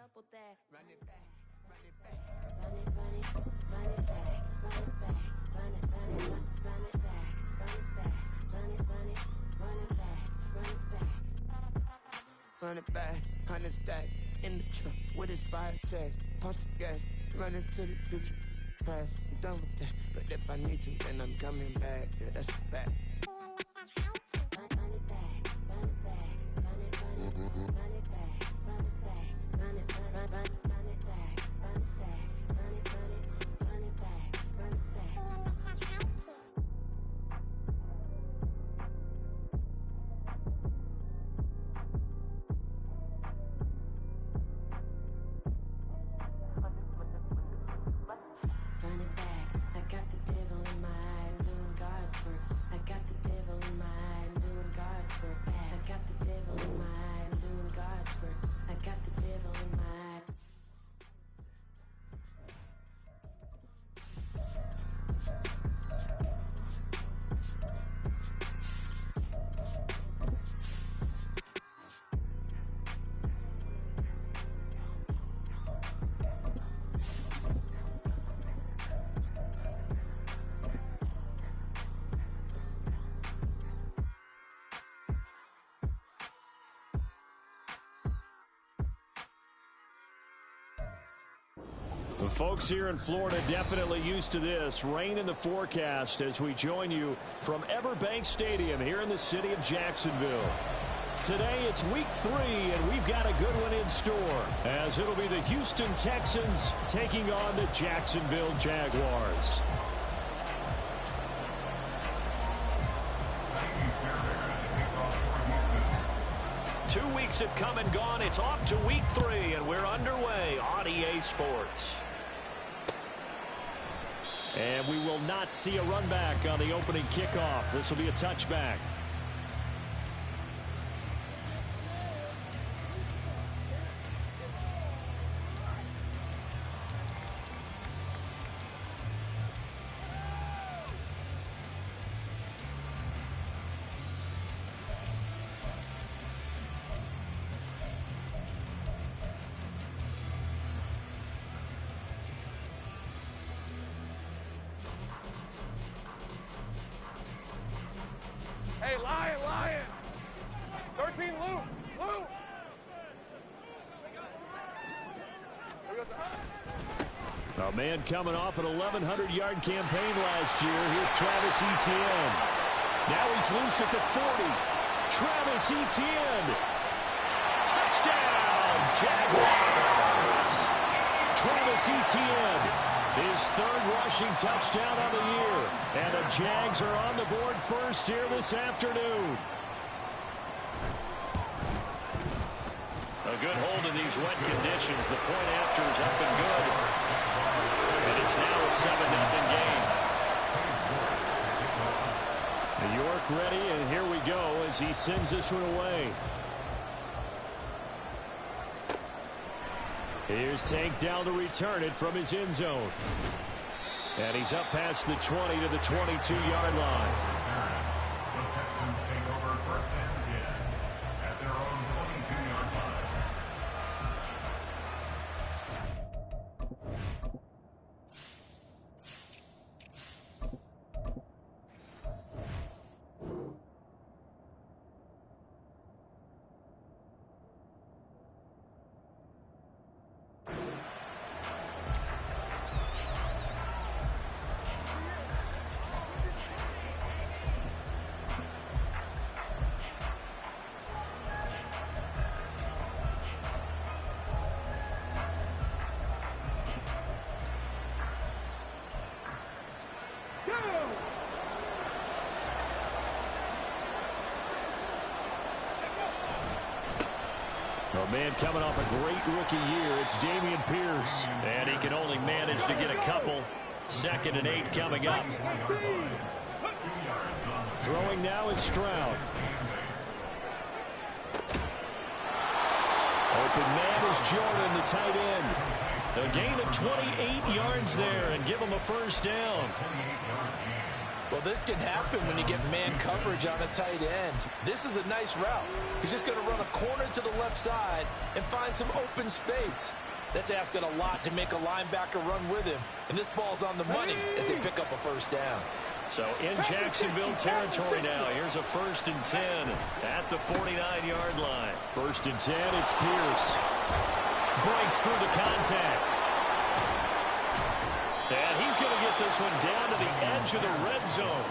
double that. Run it back, run it back. Run it, run it, run it back, run it back, run it, run it, run it back, run it back, run it, run it, run it back, run it back. Run it back, 100 stack in the truck with his fire tag. Punch the gas, run into the future. Past, I'm done with that. But if I need to, then I'm coming back. Yeah, that's a fact. Run it back, run it back, run it, run it, run it back, run it back, run it, run it, run it back, run it back, run it, run it, run it back, run it back. Run it back, I got the devil in my eye, I'm doing God's work. I got the devil in my eye, I'm doing God's work. I got the devil in my eye, I'm doing God's work. I got the devil in my eye. The folks here in Florida definitely used to this. Rain in the forecast as we join you from Everbank Stadium here in the city of Jacksonville. Today it's week 3, and we've got a good one in store, as it'll be the Houston Texans taking on the Jacksonville Jaguars. Two weeks have come and gone. It's off to week 3, and we're underway on EA Sports. And we will not see a run back on the opening kickoff. This will be a touchback. Hey, Lion! 13, Lou! A man coming off an 1,100-yard campaign last year. Here's Travis Etienne. Now he's loose at the 40. Travis Etienne. Touchdown, Jaguars! Travis Etienne. His third rushing touchdown of the year. And the Jags are on the board first here this afternoon. A good hold in these wet conditions. The point after is up and good. And it's now a 7-0 game. New York ready, and here we go as he sends this one away. Here's Tank down to return it from his end zone. And he's up past the 20 to the 22-yard line. The Texans take over first and 10 at their own 22-yard line. A man coming off a great rookie year, it's Dameon Pierce. And he can only manage to get a couple. 2nd and 8 coming up. Throwing now is Stroud. Open man is Jordan, the tight end. A gain of 28 yards there and give him a first down. Well, this can happen when you get man coverage on a tight end. This is a nice route. He's just going to run a corner to the left side and find some open space. That's asking a lot to make a linebacker run with him. And this ball's on the money as they pick up a first down. So in Jacksonville territory now. Here's a 1st and 10 at the 49-yard line. 1st and 10, it's Pierce. Breaks through the contact. And he's going to get this one down to the edge of the red zone.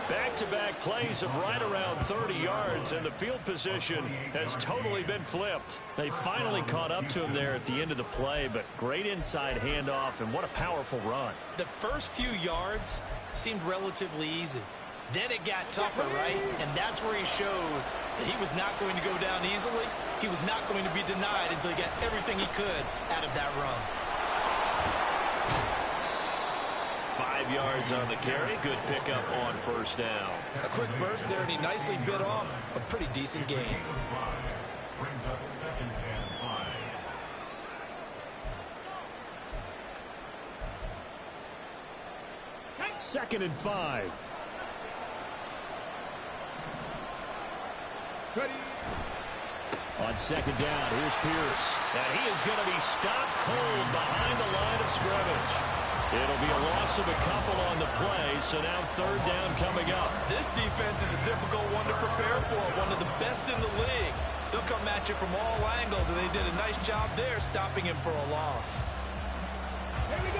Back-to-back plays of right around 30 yards, and the field position has totally been flipped. They finally caught up to him there at the end of the play, but great inside handoff, and what a powerful run. The first few yards seemed relatively easy. Then it got tougher, right? And that's where he showed that he was not going to go down easily. He was not going to be denied until he got everything he could out of that run. 5 yards on the carry. Good pickup on 1st down. A quick burst there, and he nicely bit off a pretty decent gain. Brings up 2nd and 5. 2nd and 5. On 2nd down, here's Pierce. And he is going to be stopped cold behind the line of scrimmage. It'll be a loss of a couple on the play, so now 3rd down coming up. This defense is a difficult one to prepare for, one of the best in the league. They'll come at you from all angles, and they did a nice job there stopping him for a loss.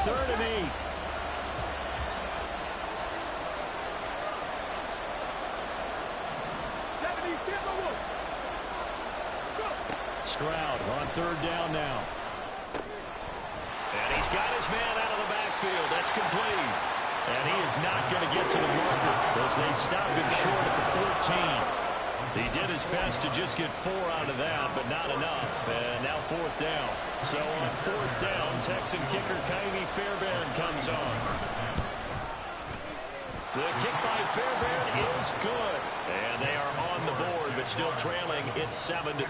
3rd and 8. Stroud on 3rd down now. And he's got his man out of the backfield. That's complete. And he is not going to get to the marker as they stop him short at the 14. He did his best to just get 4 out of that, but not enough. And now 4th down. So on 4th down, Texan kicker Kaimi Fairbairn comes on. The kick by Fairbairn is good. And they are on the board, but still trailing. It's 7-3.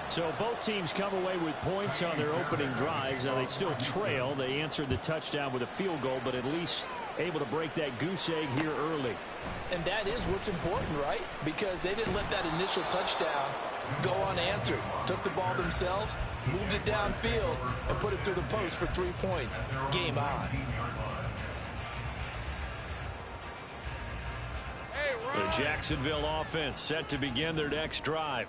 So both teams come away with points on their opening drives. Now they still trail. They answered the touchdown with a field goal, but at least able to break that goose egg here early. And that is what's important, right? Because they didn't let that initial touchdown go unanswered. Took the ball themselves, moved it downfield, and put it through the post for 3 points. Game on. The Jacksonville offense set to begin their next drive.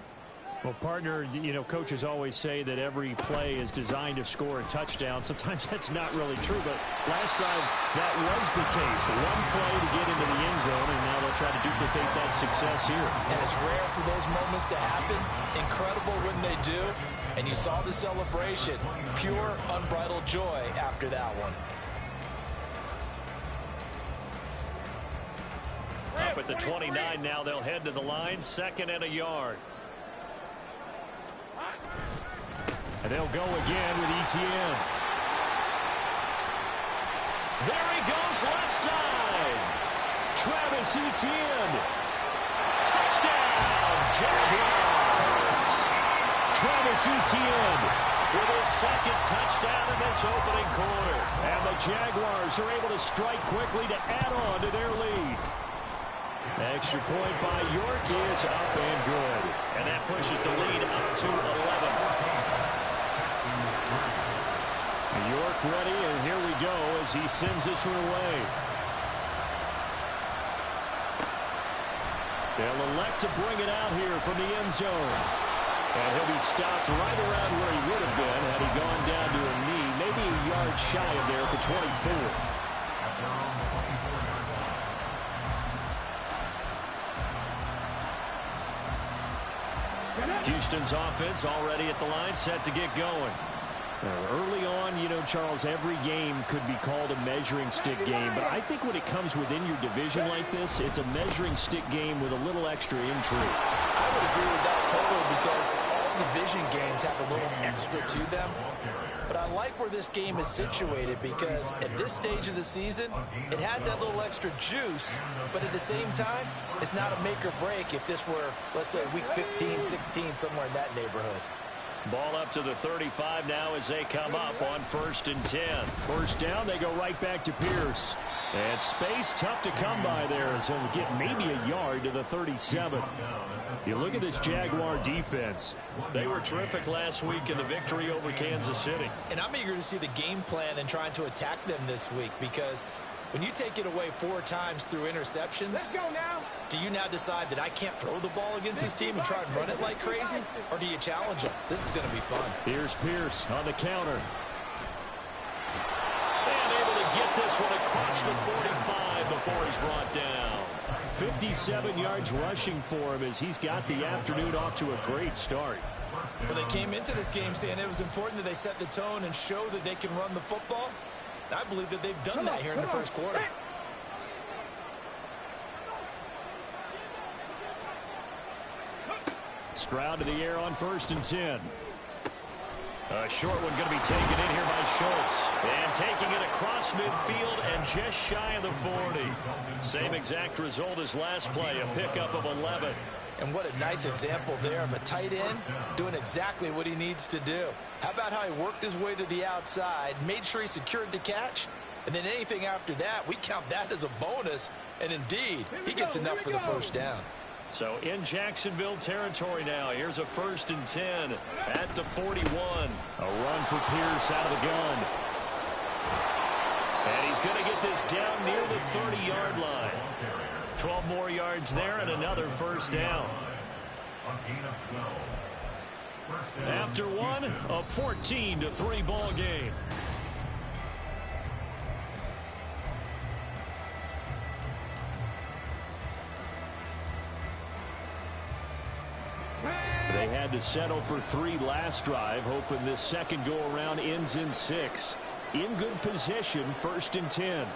Well, partner, you know, coaches always say that every play is designed to score a touchdown. Sometimes that's not really true, but last time that was the case. One play to get into the end zone, and now they'll try to duplicate that success here. And it's rare for those moments to happen. Incredible when they do. And you saw the celebration. Pure, unbridled joy after that one. Up at the 29 now, they'll head to the line. 2nd and a yard. And they'll go again with Etienne. There he goes, left side. Travis Etienne. Touchdown, Jaguars. Travis Etienne with his 2nd touchdown in this opening quarter. And the Jaguars are able to strike quickly to add on to their lead. Extra point by York is up and good. And that pushes the lead up to 11. York ready, and here we go as he sends this one away. They'll elect to bring it out here from the end zone. And he'll be stopped right around where he would have been had he gone down to a knee, maybe a yard shy of there at the 24. Houston's offense already at the line, set to get going. Early on, you know, Charles, every game could be called a measuring stick game, but I think when it comes within your division like this, it's a measuring stick game with a little extra intrigue. I would agree with that totally because all division games have a little extra to them. But I like where this game is situated because at this stage of the season, it has that little extra juice, but at the same time, it's not a make or break if this were, let's say, week 15, 16, somewhere in that neighborhood. Ball up to the 35 now as they come up on 1st and 10. 1st down, they go right back to Pierce. And space tough to come by there as he'll get maybe a yard to the 37. You look at this Jaguar defense. They were terrific last week in the victory over Kansas City. And I'm eager to see the game plan and trying to attack them this week, because when you take it away 4 times through interceptions, Let's go now. do you now decide that I can't throw the ball against this team and try and run it like crazy? Or do you challenge them? This is going to be fun. Here's Pierce on the counter. And able to get this one across the 45 before he's brought down. 57 yards rushing for him as he's got the afternoon off to a great start. Well, they came into this game saying it was important that they set the tone and show that they can run the football. And I believe that they've done that here in the first quarter. Stroud to the air on 1st and 10. A short one going to be taken in here by Schultz. And taking it across midfield and just shy of the 40. Same exact result as last play, a pickup of 11. And what a nice example there of a tight end doing exactly what he needs to do. How about how he worked his way to the outside, made sure he secured the catch, and then anything after that, we count that as a bonus. And indeed, he gets enough for the first down. So in Jacksonville territory now. Here's a 1st and 10 at the 41. A run for Pierce out of the gun. And he's going to get this down near the 30-yard line. 12 more yards there and another first down. After one, a 14-3 ball game. They had to settle for 3 last drive, hoping this second go-around ends in 6. In good position, 1st and 10.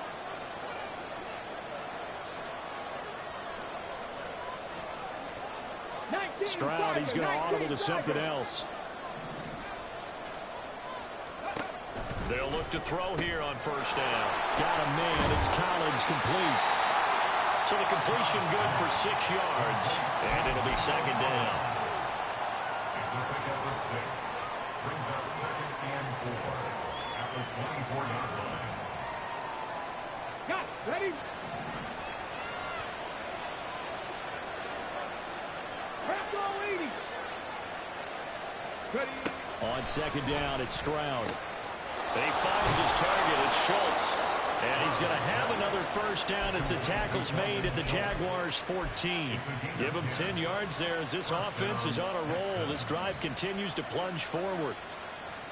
Stroud, he's going to audible to something else. They'll look to throw here on 1st down. Got a man. It's Collins complete. So the completion good for 6 yards. And it'll be 2nd down. It's a pickup of 6. Brings up 2nd and 4 at the 24-yard line. Got it. Ready? Press all 80. Ready. On 2nd down, it's Stroud. He finds his target. It's Schultz. And he's going to have another first down as the tackle's made at the Jaguars' 14. Give him 10 yards there as this offense is on a roll. This drive continues to plunge forward.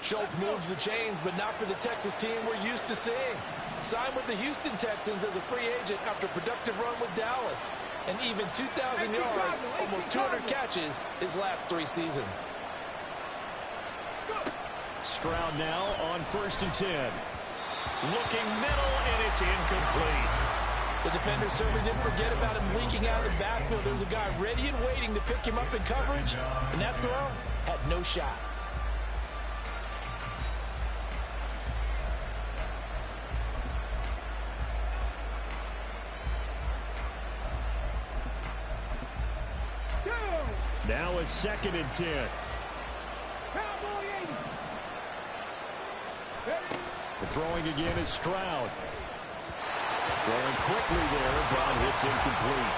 Schultz moves the chains, but not for the Texas team we're used to seeing. Signed with the Houston Texans as a free agent after a productive run with Dallas. And even 2,000 yards, almost 200 catches his last 3 seasons. Stroud now on 1st and 10. Looking middle, and it's incomplete. The defender certainly didn't forget about him leaking out of the backfield. There was a guy ready and waiting to pick him up in coverage, and that throw had no shot. Now a 2nd and 10. Cowboy 80. Ready. The throwing again is Stroud. Throwing quickly there, but it's incomplete.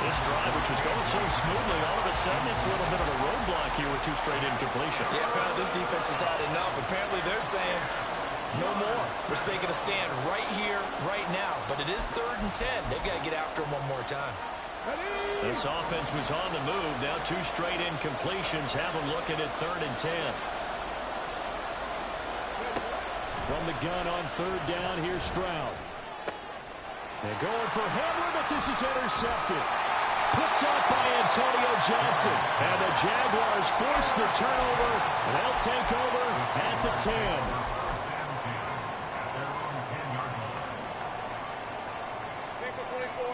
This drive, which was going so smoothly, all of a sudden it's a little bit of a roadblock here with 2 straight incompletions. Yeah, apparently this defense has had enough. Apparently they're saying no more. We're taking a stand right here, right now. But it is 3rd and 10. They've got to get after him one more time. This offense was on the move. Now 2 straight incompletions have them looking at 3rd and 10. From the gun on 3rd down, here's Stroud. They're going for Hamler, but this is intercepted. Picked up by Antonio Johnson. And the Jaguars force the turnover. And they'll take over at the 10.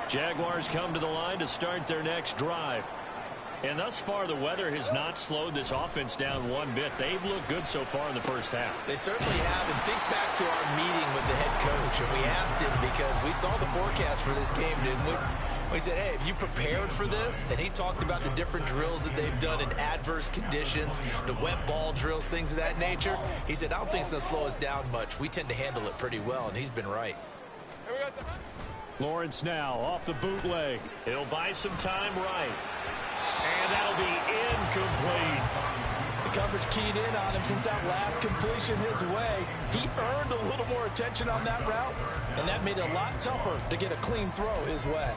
Jaguars come to the line to start their next drive. And thus far, the weather has not slowed this offense down one bit. They've looked good so far in the first half. They certainly have. And think back to our meeting with the head coach. And we asked him because we saw the forecast for this game, didn't we? We said, hey, have you prepared for this? And he talked about the different drills that they've done in adverse conditions, the wet ball drills, things of that nature. He said, I don't think it's going to slow us down much. We tend to handle it pretty well, and he's been right. Lawrence now off the bootleg. He'll buy some time right. And that'll be incomplete. The coverage keyed in on him since that last completion his way. He earned a little more attention on that route, and that made it a lot tougher to get a clean throw his way.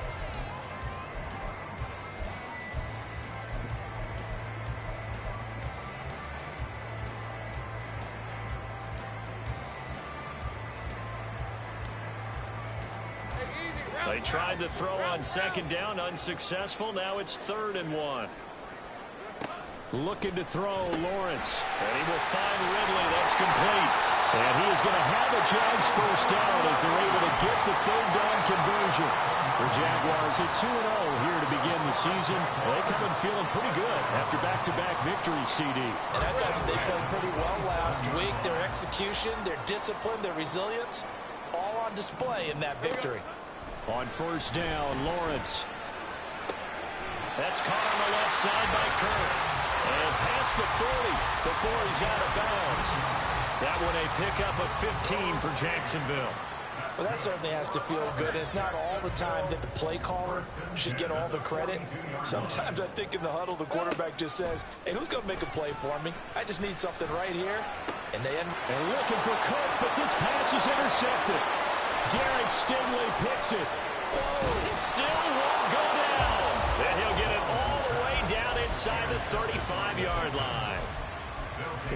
They tried the throw on second down, unsuccessful. Now it's 3rd and 1. Looking to throw, Lawrence. And he will find Ridley. That's complete. And he is going to have a Jags first down as they're able to get the 3rd down conversion. The Jaguars at 2-0 here to begin the season. They come in feeling pretty good after back-to-back victories, CD. And I thought they played pretty well last week. Their execution, their discipline, their resilience, all on display in that victory. On first down, Lawrence. That's caught on the left side by Kirk. And past the 40 before he's out of bounds. That one a pickup of 15 for Jacksonville. Well, that certainly has to feel good. It's not all the time that the play caller should get all the credit. Sometimes I think in the huddle, the quarterback just says, hey, who's going to make a play for me? I just need something right here. And they end. They're looking for Kirk, but this pass is intercepted. Derek Stingley picks it. Whoa, it still won't go down. And he'll get it all the way down inside the 35-yard line.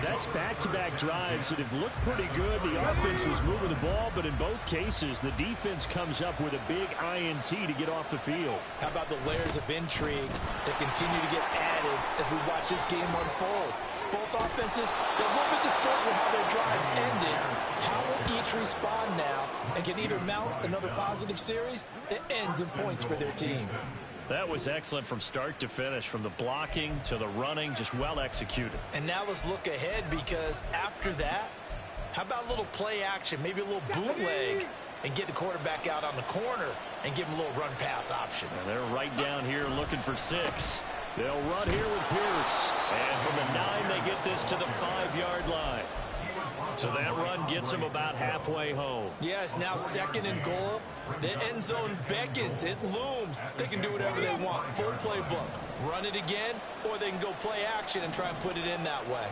That's back-to-back drives that have looked pretty good. The offense was moving the ball, but in both cases, the defense comes up with a big INT to get off the field. How about the layers of intrigue that continue to get added as we watch this game unfold? Both offenses, they're a little bit discouraged with how their drives ended. How will each respond now and can either mount another positive series that ends in points for their team? That was excellent from start to finish, from the blocking to the running, just well executed. And now let's look ahead, because after that, how about a little play action, maybe a little bootleg, and get the quarterback out on the corner and give him a little run-pass option. And they're right down here looking for 6. They'll run here with Pierce. And from the 9, they get this to the 5-yard line. So that run gets them about halfway home. Yeah, it's now 2nd and goal. The end zone beckons. It looms. They can do whatever they want. Full playbook. Run it again, or they can go play action and try and put it in that way.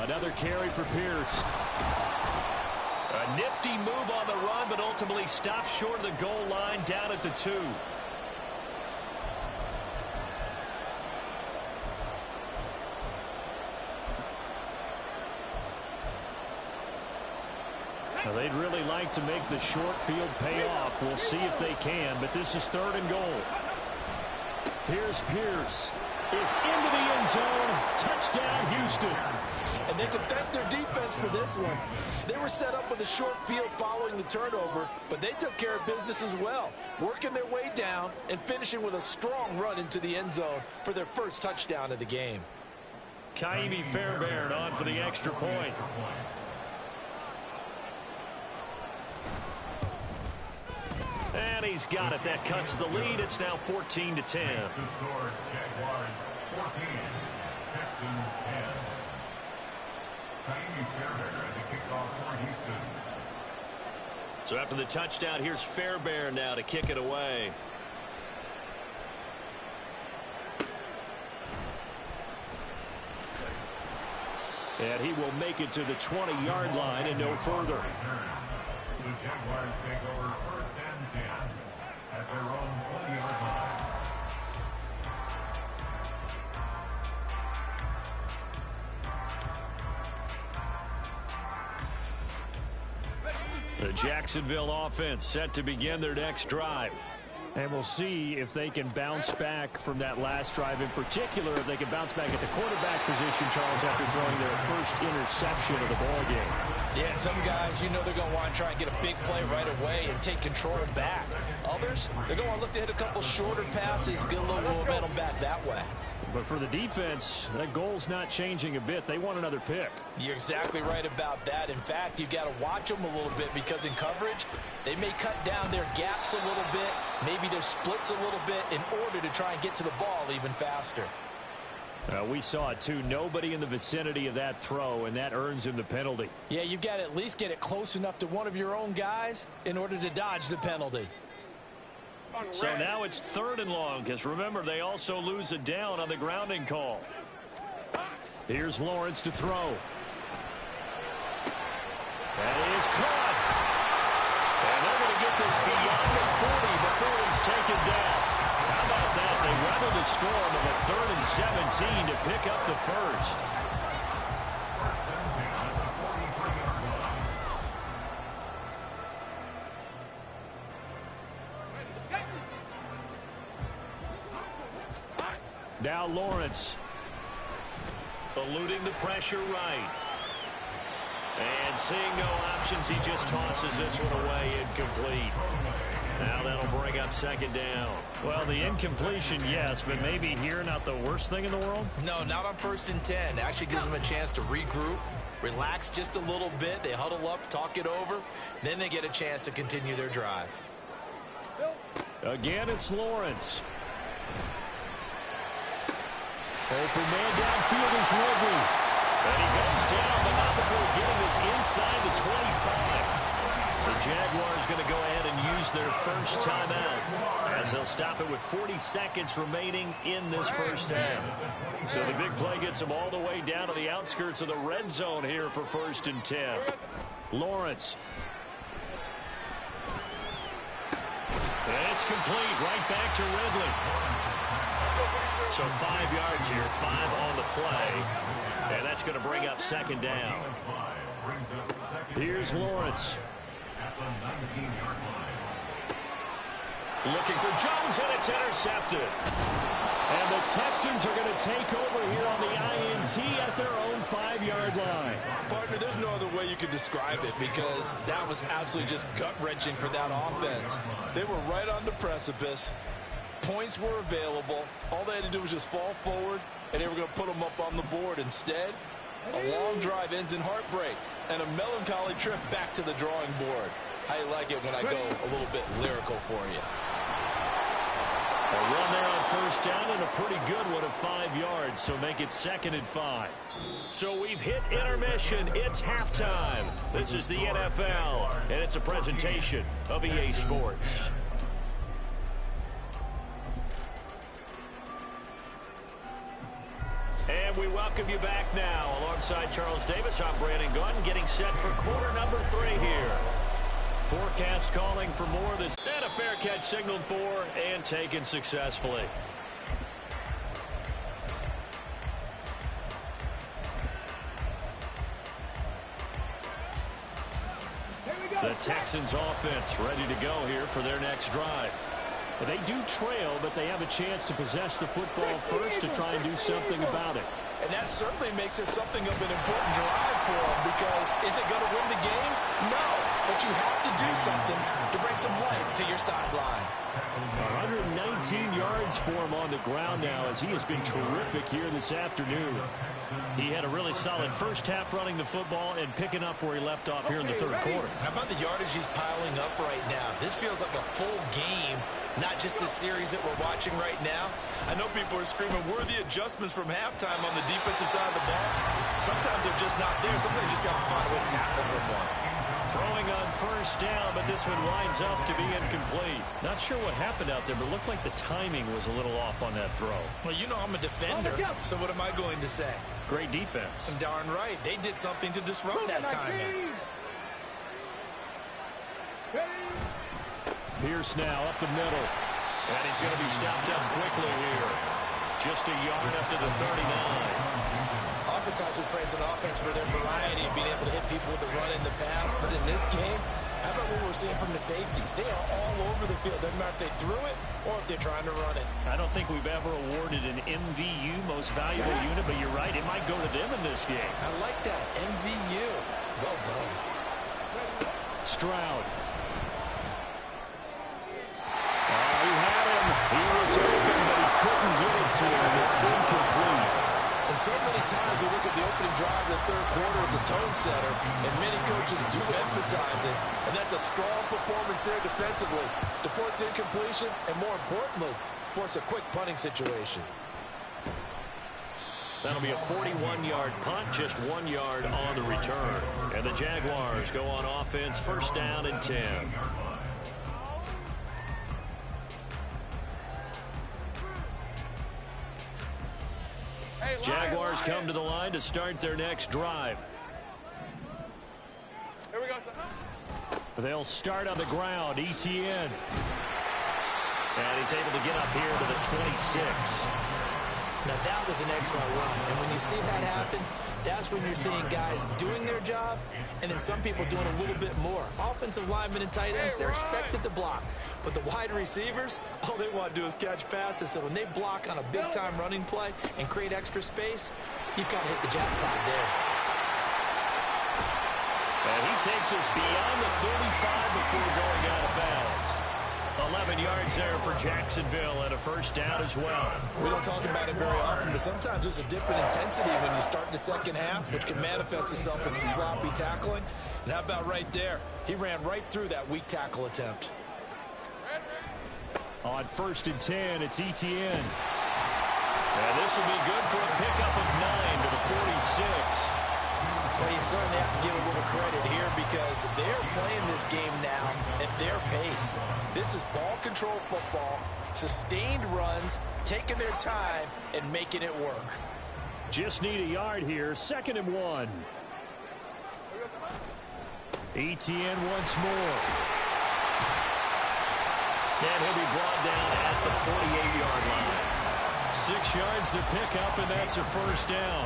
Another carry for Pierce. A nifty move on the run, but ultimately stops short of the goal line down at the 2. Now, they'd really like to make the short field pay off. We'll see if they can, but this is 3rd and goal. Here's Pierce. Is into the end zone. Touchdown, Houston. And they can thank their defense for this one. They were set up with a short field following the turnover, but they took care of business as well, working their way down and finishing with a strong run into the end zone for their first touchdown of the game. Kaimi Fairbairn on for the extra point. And he's got it. That cuts the lead. It's now 14-10. Jaguars 14, Texans 10. Kaimi Fairbairn, the kickoff for Houston. So after the touchdown, here's Fairbairn now to kick it away. And he will make it to the 20-yard line and no further. The Jaguars take over 1st and 10 at their own 20-yard line. The Jacksonville offense set to begin their next drive. And we'll see if they can bounce back from that last drive, in particular, if they can bounce back at the quarterback position, Charles, after throwing their first interception of the ball game. Yeah, and some guys, you know they're going to want to try and get a big play right away and take control back. Others, they're going to look to hit a couple shorter passes, get a little momentum back that way. But for the defense, that goal's not changing a bit. They want another pick. You're exactly right about that. In fact, you've got to watch them a little bit, because in coverage, they may cut down their gaps a little bit, maybe their splits a little bit, in order to try and get to the ball even faster. We saw it too. Nobody in the vicinity of that throw, and that earns him the penalty. Yeah, you've got to at least get it close enough to one of your own guys in order to dodge the penalty. So now it's 3rd and long, because remember, they also lose a down on the grounding call. Here's Lawrence to throw. That is caught. And they're going to get this beyond the 40 before it's taken down. How about that? They weathered the storm of a 3rd and 17 to pick up the first. Now Lawrence. Eluding the pressure right. And seeing no options, he just tosses this one away, incomplete. Now that'll bring up 2nd down. Well, the incompletion, yes, but maybe here not the worst thing in the world? No, not on 1st and 10. Actually gives them a chance to regroup, relax just a little bit. They huddle up, talk it over. Then they get a chance to continue their drive. Again, it's Lawrence. Open man downfield is Ridley. And he goes down, but not before getting this inside the 25. The Jaguars going to go ahead and use their first timeout, as they'll stop it with 40 seconds remaining in this first half. So the big play gets them all the way down to the outskirts of the red zone here for 1st and 10. Lawrence. And it's complete, right back to Ridley. So 5 yards here, 5 on the play. And that's going to bring up 2nd down. Here's Lawrence. Looking for Jones, and it's intercepted. And the Texans are going to take over here on the INT at their own 5-yard line. Partner, there's no other way you could describe it, because that was absolutely just gut-wrenching for that offense. They were right on the precipice. Points were available. All they had to do was just fall forward, and they were going to put them up on the board. Instead, a long drive ends in heartbreak and a melancholy trip back to the drawing board. How you like it when I go a little bit lyrical for you? A run there on 1st down, and a pretty good one of 5 yards, so make it 2nd and 5. So we've hit intermission. It's halftime. This is the NFL, and it's a presentation of EA Sports. And we welcome you back now. Alongside Charles Davis, I'm Brandon Gunn, getting set for quarter number 3 here. Forecast calling for more of this. And a fair catch signaled for and taken successfully. The Texans offense ready to go here for their next drive. They do trail, but they have a chance to possess the football first to try and do something about it. And that certainly makes it something of an important drive for them, because is it going to win the game? No, but you have to do something to bring some life to your sideline. 119 yards for him on the ground now, as he has been terrific here this afternoon. He had a really solid first half running the football and picking up where he left off here in the 3rd quarter. How about the yardage he's piling up right now? This feels like a full game, not just the series that we're watching right now. I know people are screaming, where are the adjustments from halftime on the defensive side of the ball? Sometimes they're just not there. Sometimes you just got to find a way to tackle someone. Throwing on 1st down, but this one winds up to be incomplete. Not sure what happened out there, but it looked like the timing was a little off on that throw. Well, you know I'm a defender, so what am I going to say? Great defense. And darn right. They did something to disrupt that timing. Pierce now up the middle. And he's going to be stopped up quickly here. Just a yard up to the 39. Oftentimes we praise an offense for their variety of being able to hit people with a run in the past. But in this game, how about what we're seeing from the safeties? They are all over the field. Doesn't matter if they threw it or if they're trying to run it. I don't think we've ever awarded an MVU, most valuable unit, but you're right. It might go to them in this game. I like that. MVU. Well done. Stroud. He had him. He was open, but he couldn't get it to him. It's incomplete. And so many times we look at the opening drive of the 3rd quarter as a tone setter, and many coaches do emphasize it. And that's a strong performance there defensively to force incompletion and, more importantly, force a quick punting situation. That'll be a 41-yard punt, just 1 yard on the return. And the Jaguars go on offense, first down and 10. Jaguars come to the line to start their next drive. Here we go, son. They'll start on the ground. Etienne. And he's able to get up here to the 26. Now, that was an excellent run. And when you see that happen, that's when you're seeing guys doing their job and then some people doing a little bit more. Offensive linemen and tight ends, they're expected to block. But the wide receivers, all they want to do is catch passes. So when they block on a big-time running play and create extra space, you've got to hit the jackpot there. And he takes us beyond the 35 before going out of bounds. 11 yards there for Jacksonville and a first down as well. We don't talk about it very often, but sometimes there's a dip in intensity when you start the second half, which can manifest itself in some sloppy tackling. And how about right there? He ran right through that weak tackle attempt. On first and 10, it's Etienne. And this will be good for a pickup of 9 to the 46. Well, you certainly have to give a little credit here because they're playing this game now at their pace. This is ball control football, sustained runs, taking their time, and making it work. Just need a yard here, 2nd and 1. Etienne once more. And he'll be brought down at the 48-yard line. 6 yards the pickup, and that's a first down.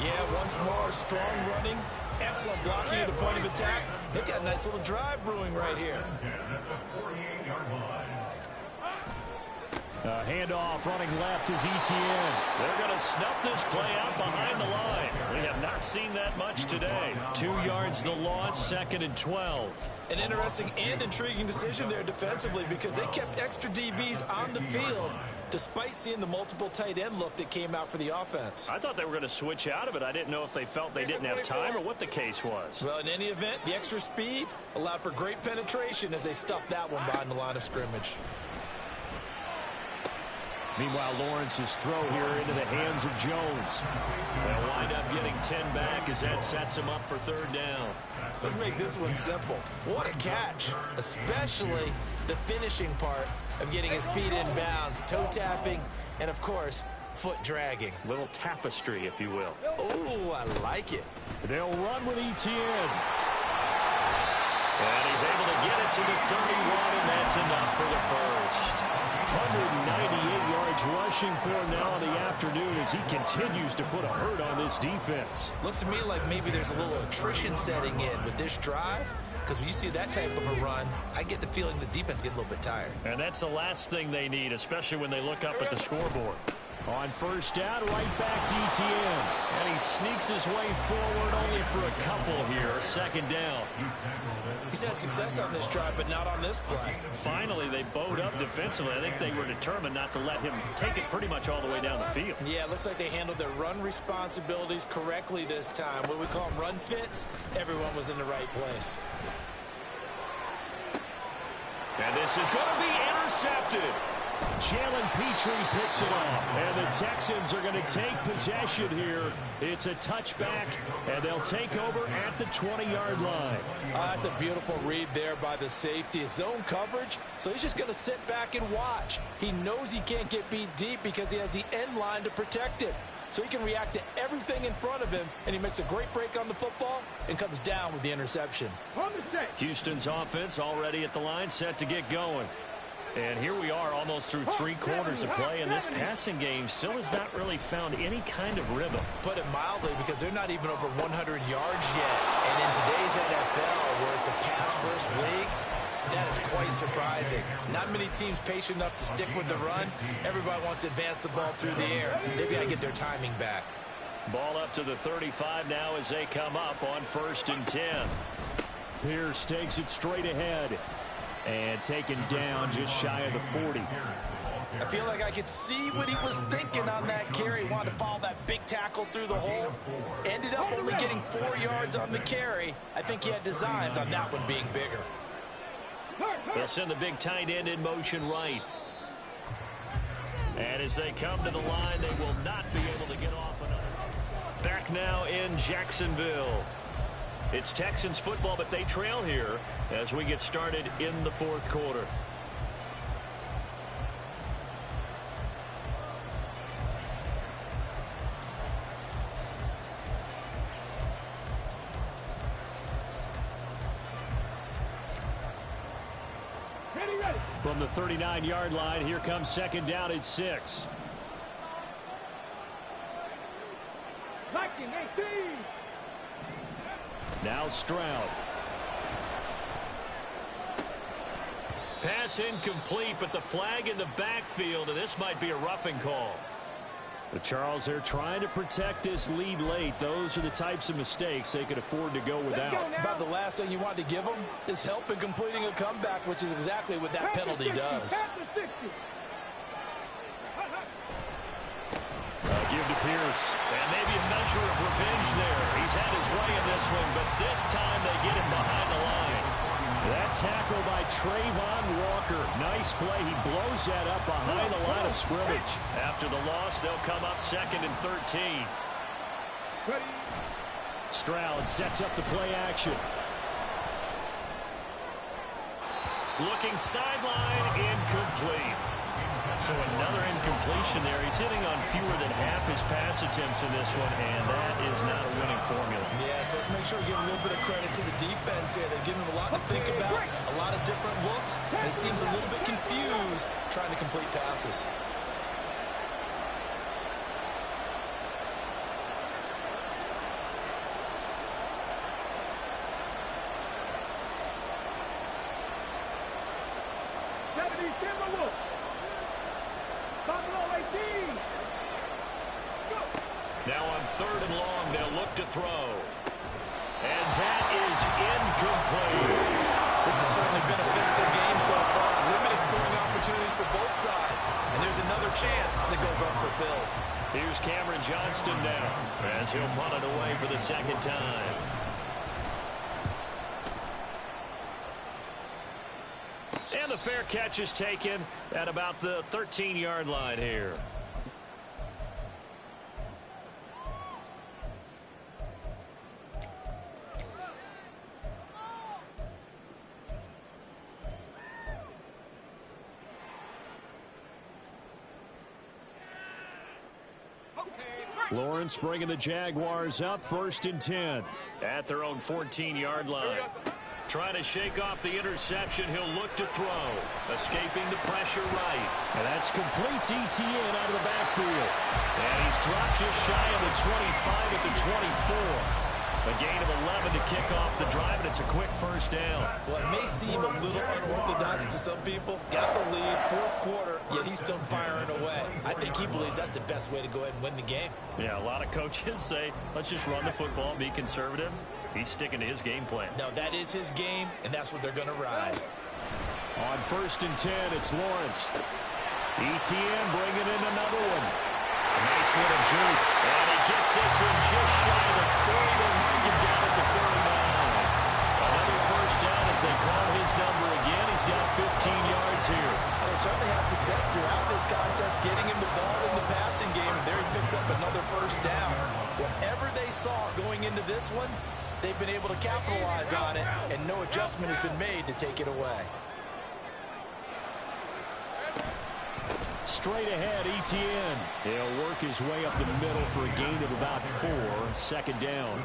Yeah, once more, strong running, excellent blocking at the point of attack. They've got a nice little drive brewing right here. Handoff running left is Etienne. They're going to snuff this play out behind the line. We have not seen that much today. 2 yards the loss, 2nd and 12. An interesting and intriguing decision there defensively because they kept extra DBs on the field despite seeing the multiple tight end look that came out for the offense. I thought they were going to switch out of it. I didn't know if they felt they didn't have time or what the case was. Well, in any event, the extra speed allowed for great penetration as they stuffed that one behind the line of scrimmage. Meanwhile, Lawrence's throw here into the hands of Jones. They'll wind up getting 10 back as that sets him up for 3rd down. Let's make this one simple. What a catch, especially the finishing part of getting his feet in bounds, toe tapping, and of course, foot dragging. Little tapestry, if you will. Oh, I like it. They'll run with Etienne. And he's able to get it to the 31, and that's enough for the first. 198 yards rushing for him now in the afternoon as he continues to put a hurt on this defense. Looks to me like maybe there's a little attrition setting in with this drive, because when you see that type of a run, I get the feeling the defense gets a little bit tired. And that's the last thing they need, especially when they look up at the scoreboard. On first down, right back to Etienne. And he sneaks his way forward only for a couple here. 2nd down. He's had success on this drive, but not on this play. Finally, they bowed up defensively. I think they were determined not to let him take it pretty much all the way down the field. Yeah, it looks like they handled their run responsibilities correctly this time. What we call them run fits, everyone was in the right place. And this is going to be intercepted. Jalen Petrie picks it off, and the Texans are going to take possession here. It's a touchback, and they'll take over at the 20-yard line. That's a beautiful read there by the safety. It's zone coverage, so he's just going to sit back and watch. He knows he can't get beat deep because he has the end line to protect it. So he can react to everything in front of him, and he makes a great break on the football and comes down with the interception. Houston's offense already at the line, set to get going. And here we are almost through 3 quarters of play, and this passing game still has not really found any kind of rhythm. Put it mildly, because they're not even over 100 yards yet. And in today's NFL, where it's a pass-first league, that is quite surprising. Not many teams patient enough to stick with the run. Everybody wants to advance the ball through the air. They've got to get their timing back. Ball up to the 35 now as they come up on 1st and 10. Pierce takes it straight ahead. And taken down just shy of the 40. I feel like I could see what he was thinking on that carry. Wanted to follow that big tackle through the hole. Ended up only getting 4 yards on the carry. I think he had designs on that one being bigger. They'll send the big tight end in motion right. And as they come to the line, they will not be able to get off another. Back now in Jacksonville. It's Texans football, but they trail here as we get started in the fourth quarter. From the 39-yard line, here comes second down at 6. Now Stroud. Pass incomplete, but the flag in the backfield, and this might be a roughing call. But Charles, they're trying to protect this lead late. Those are the types of mistakes they could afford to go without. About the last thing you want to give them is help in completing a comeback, which is exactly what that penalty does. Give to Pierce. And maybe a measure of revenge there. He's had his way in this one, but this time they get him behind the line. That tackle by Trayvon Walker. Nice play. He blows that up behind the line of scrimmage. After the loss, they'll come up second and 13. Stroud sets up the play action. Looking sideline, incomplete. So another incompletion there. He's hitting on fewer than half his pass attempts in this one, and that is not a winning formula. Yes, let's make sure we give a little bit of credit to the defense here. They've given him a lot to think about, a lot of different looks, and he seems a little bit confused trying to complete passes. Now on third and long, they'll look to throw. And that is incomplete. This has certainly been a physical game so far. Limited scoring opportunities for both sides. And there's another chance that goes unfulfilled. Here's Cameron Johnston now as he'll punt it away for the second time. And the fair catch is taken at about the 13-yard line here. Lawrence bringing the Jaguars up, 1st and 10 at their own 14-yard line. Trying to shake off the interception. He'll look to throw. Escaping the pressure right. And that's complete to ETN out of the backfield. And he's dropped just shy of the 25 at the 24. A gain of 11 to kick off the drive, and it's a quick first down. Well, it may seem a little unorthodox to some people. Got the lead, fourth quarter, yet he's still firing away. I think he believes that's the best way to go ahead and win the game. Yeah, a lot of coaches say, let's just run the football and be conservative. He's sticking to his game plan. No, that is his game, and that's what they're going to ride. On 1st and 10, it's Lawrence. ETN bringing in another one. A nice little juke. And he gets this one just shy of the 40. They'll mark him down at the 39. Another first down as they call his number again. He's got 15 yards here. They certainly had success throughout this contest, getting him the ball in the passing game, and there he picks up another first down. Whatever they saw going into this one, they've been able to capitalize on it, and no adjustment has been made to take it away. Straight ahead, ETN. He'll work his way up the middle for a gain of about 4, 2nd down.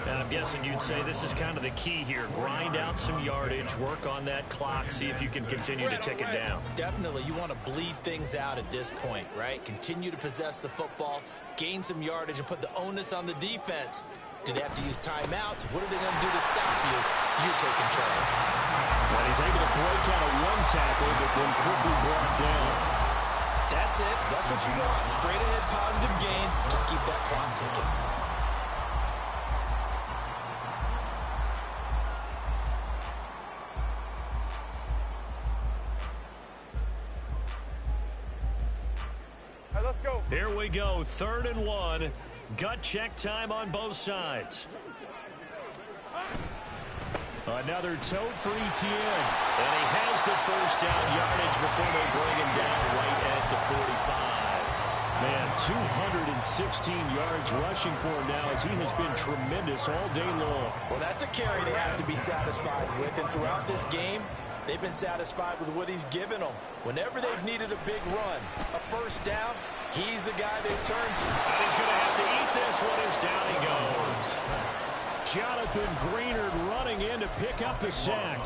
And I'm guessing you'd say this is kind of the key here. Grind out some yardage, work on that clock, see if you can continue to tick it down. Definitely, you want to bleed things out at this point, right? Continue to possess the football, gain some yardage, and put the onus on the defense. Do they have to use timeouts? What are they going to do to stop you? You're taking charge. Well, he's able to break out of one tackle, but then quickly brought down. That's it. That's what you want. Straight ahead, positive gain. Just keep that clock ticking. All right, let's go. Here we go. 3rd and 1. Gut check time on both sides. Another tote for ETN. And he has the first down yardage before they bring him down right at the 45. Man, 216 yards rushing for him now as he has been tremendous all day long. Well, that's a carry they have to be satisfied with, and throughout this game, they've been satisfied with what he's given them. Whenever they've needed a big run, a first down, he's the guy they've turned to. And he's going to have to eat this one as down he goes. Jonathan Greenard running in to pick up the sack.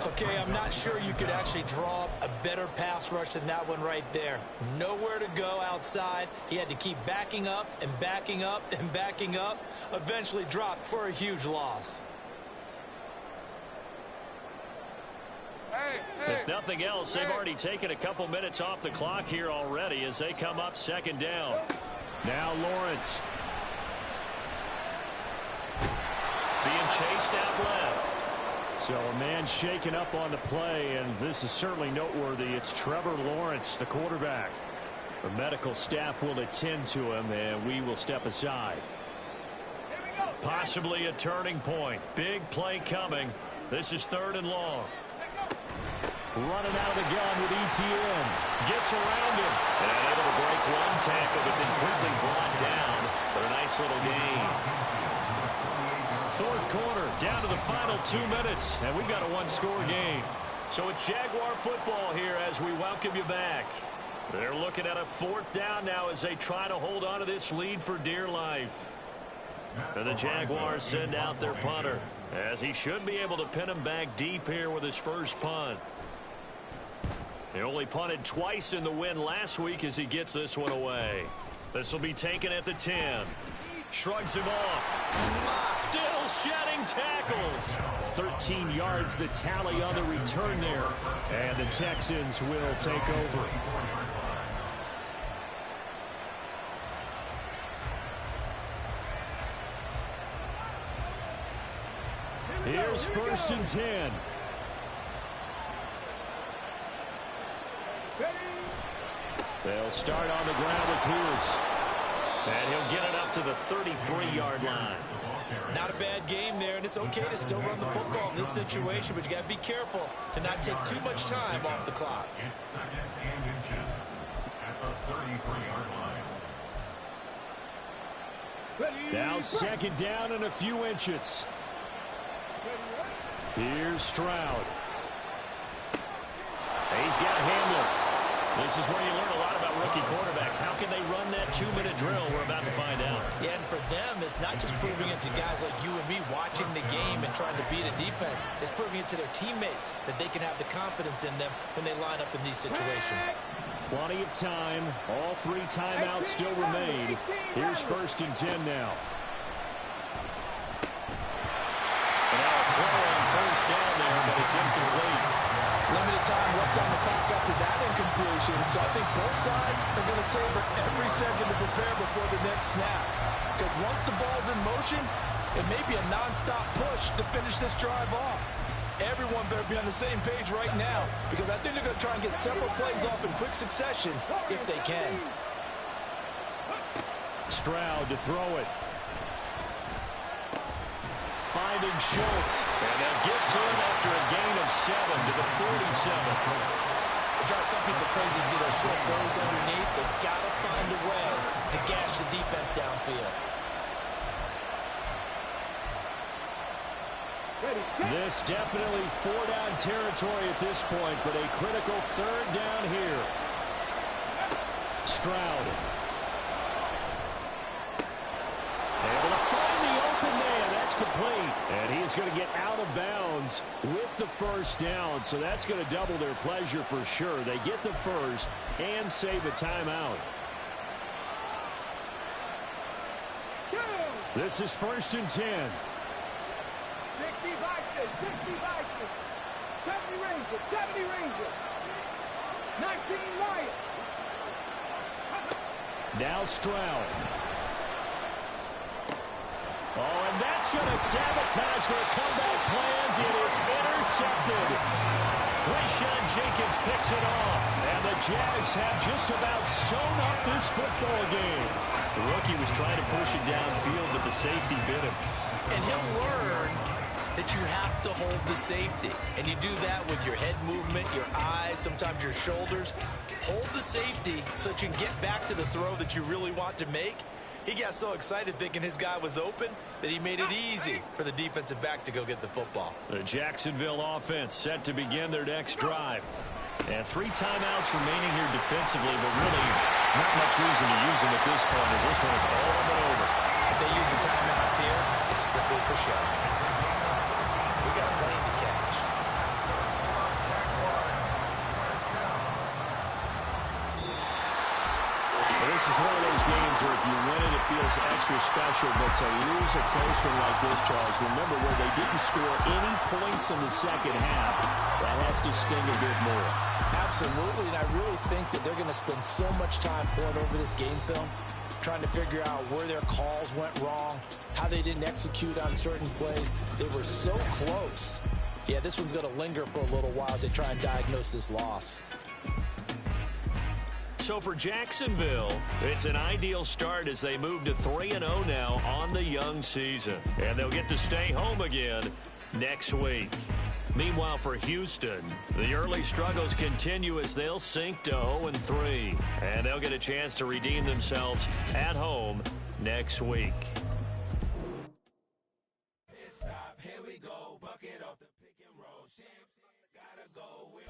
Okay, I'm not sure you could actually draw up a better pass rush than that one right there. Nowhere to go outside. He had to keep backing up and backing up and backing up. Eventually dropped for a huge loss. If nothing else, they've already taken a couple minutes off the clock here already as they come up second down. Now Lawrence. Being chased out left. So a man shaken up on the play, and this is certainly noteworthy. It's Trevor Lawrence, the quarterback. The medical staff will attend to him, and we will step aside. Possibly a turning point. Big play coming. This is 3rd and long. Running out of the gun with ETN. Gets around him. And able to break one tackle, but then quickly brought down for a nice little gain. 4th quarter, down to the final 2 minutes, and we've got a one-score game. So it's Jaguar football here as we welcome you back. They're looking at a 4th down now as they try to hold on to this lead for dear life. And the Jaguars send out their punter, as he should be able to pin him back deep here with his first punt. He only punted twice in the win last week as he gets this one away. This will be taken at the 10. Shrugs him off. Still shedding tackles. 13 yards the tally on the return there. And the Texans will take over. Here's 1st and 10. They'll start on the ground with Pierce. And he'll get it up to the 33-yard line. Not a bad game there, and it's okay to still run the football in this situation, but you got to be careful to not take too much time off the clock. It's 2nd and inches at the 33-yard line. Now 2nd down and a few inches. Here's Stroud. He's got Hamler. This is where you learn a lot about rookie quarterbacks. How can they run that 2-minute drill? We're about to find out. Yeah, and for them, it's not just proving it to guys like you and me watching the game and trying to beat a defense. It's proving it to their teammates that they can have the confidence in them when they line up in these situations. Plenty of time. All 3 timeouts still remain. Here's 1st and 10 now. And now a throw on 1st down there, but it's incomplete. Limited time left on the clock after that incompletion, so I think both sides are going to savor every second to prepare before the next snap. Because once the ball's in motion, it may be a non-stop push to finish this drive off. Everyone better be on the same page right now, because I think they're going to try and get several plays off in quick succession if they can. Stroud to throw it. Finding Schultz, and they'll get to him after a gain of 7 to the 47. It drives some people crazy to see those short throws underneath. They've got to find a way to gash the defense downfield. This definitely 4-down territory at this point, but a critical 3rd down here. Stroud. Able to find the open man. That's complete. And he's going to get out of bounds with the 1st down. So that's going to double their pleasure for sure. They get the 1st and save a timeout. This is 1st and 10. 60 Vikings, 70 Rangers, 19 Lions. Now Stroud. Oh, and that's going to sabotage their comeback plans. It is intercepted. Rashawn Jenkins picks it off. And the Jags have just about sewn up this football game. The rookie was trying to push it downfield, but the safety bit him. And he'll learn that you have to hold the safety. And you do that with your head movement, your eyes, sometimes your shoulders. Hold the safety so that you can get back to the throw that you really want to make. He got so excited thinking his guy was open that he made it easy for the defensive back to go get the football. The Jacksonville offense set to begin their next drive. And 3 timeouts remaining here defensively, but really not much reason to use them at this point as this one is all but over. If they use the timeouts here, it's strictly for show. We got a plane to catch. This is one of those games where if you win it, it feels extra special, but to lose a close one like this, Charles, remember where they didn't score any points in the second half, that has to sting a bit more. Absolutely, and I really think that they're going to spend so much time pouring over this game film, trying to figure out where their calls went wrong, how they didn't execute on certain plays. They were so close. Yeah, this one's going to linger for a little while as they try and diagnose this loss. So for Jacksonville, it's an ideal start as they move to 3-0 now on the young season. And they'll get to stay home again next week. Meanwhile, for Houston, the early struggles continue as they'll sink to 0-3. And they'll get a chance to redeem themselves at home next week. Here we go, bucket off the pick and roll. Gotta go, we